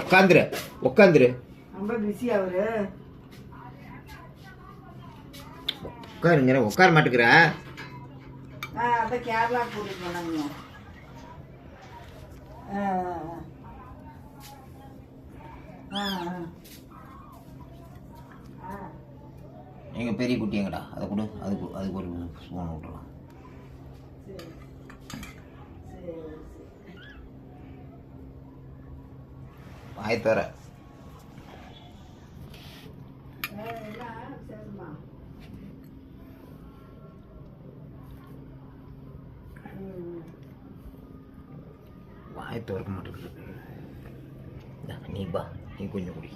உட்காந்துரு உட்காந்துரு. ரொம்ப பிஸி அவரு. உட்காருங்க. உட்கார மாட்டேங்கிற. அதான் கேரளா கூட்டிட்டு போனாங்க. எங்க பெரிய குட்டி எங்கடா? அதை கொடு. அதுக்கு ஒரு ஸ்பூன் விட்டுலாம். வாய் தர வாய் திறக்க மாட்டேங்குது. நீ பா, நீ கொஞ்சம் குடி.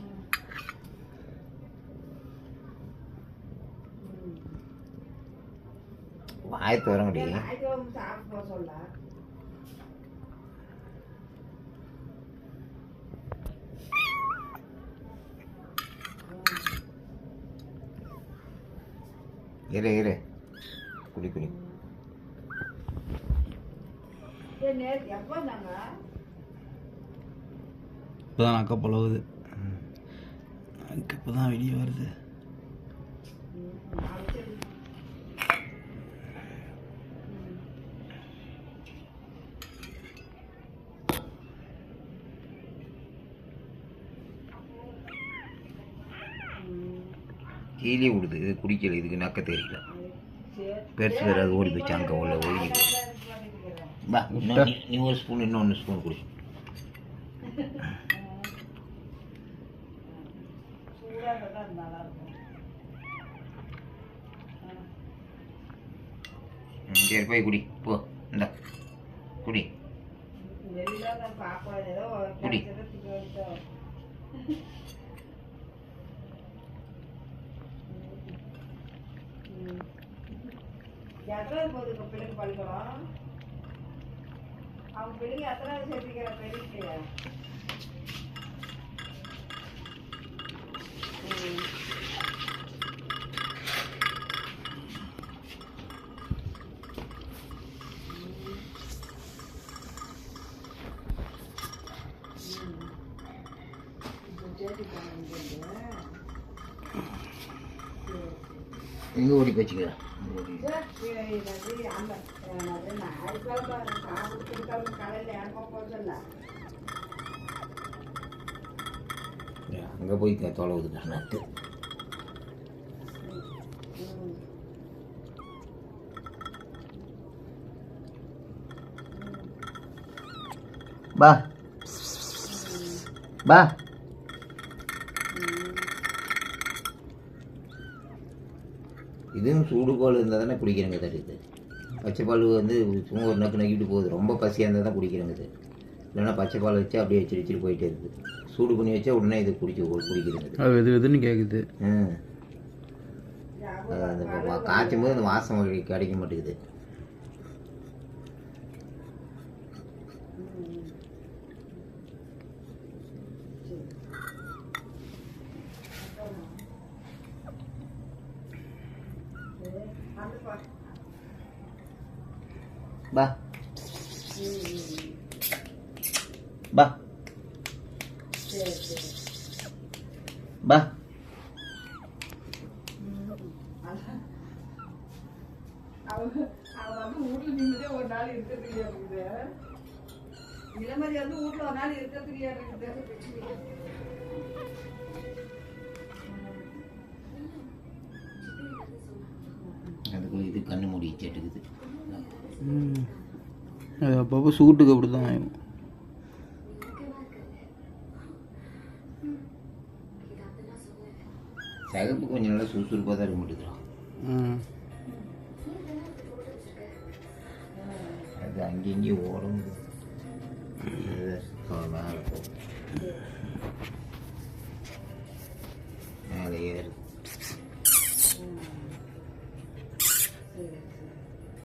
வாய் திறங்கடி. இரு இரு, குடி குடி. இப்போதான் அக்கா பழகுது. இப்போதான் வெளியே வருது. கீழே விடுது. இது குடிக்கல. இதுக்கு நக்க தெரியல. பெருசு வேறு அது ஓடி போச்சு. அங்கே உள்ள ஓடி பா. நீ ஒரு ஸ்பூன், இன்னொன்று ஸ்பூன் குடி. சரி போய் குடி போ. இந்த குடி குடி. எத்தனை போகுது பிள்ளைங்க பள்ளிக்கூடம்? அவங்க பிள்ளைங்க எத்தனை சேர்த்துக்கிற பெரிய எங்கே ஓடி போச்சுக்கிறேன். அங்கே போய் தொலைவுது நட்டு. பா பா. இதுவும் சூடு பால் இருந்தால் தானே குடிக்கிறேங்க. தடுக்குது பச்சை பால் வந்து சும்மா ஒரு நக்கு நக்கிட்டு போகுது. ரொம்ப பசியாக இருந்தால் தான் குடிக்கிறேங்க. இது இல்லைன்னா பச்சை பால் வச்சு அப்படியே வச்சுட்டு போயிட்டே இருக்குது. சூடு பண்ணி வச்சா உடனே இது குடிக்கிறேங்க. அது எதுன்னு கேட்குது. அந்த காய்ச்சும் போது அந்த வாசம் கிடைக்க மாட்டேங்குது. பா பா பா. அவங்க வீட்டுல நின்றுதே ஒரு நாள் இருக்கிறதுலையா இருக்குது. இளமதி வந்து வீட்டுல ஒரு நாள் இருக்கிறதுலையா இருக்குது. அதுக்குள்ள இது கண்ணு மூடி கேட்டுக்குது. அது அப்பப்போ சூட்டுக்கு அப்படி தான் ஆகும். சகப்பு கொஞ்சம் நல்லா சுறுசுறுப்பாக தான் இருக்க மாட்டேங்கிறான். அது அங்கேயும் ஓடும். மேலே போகும்.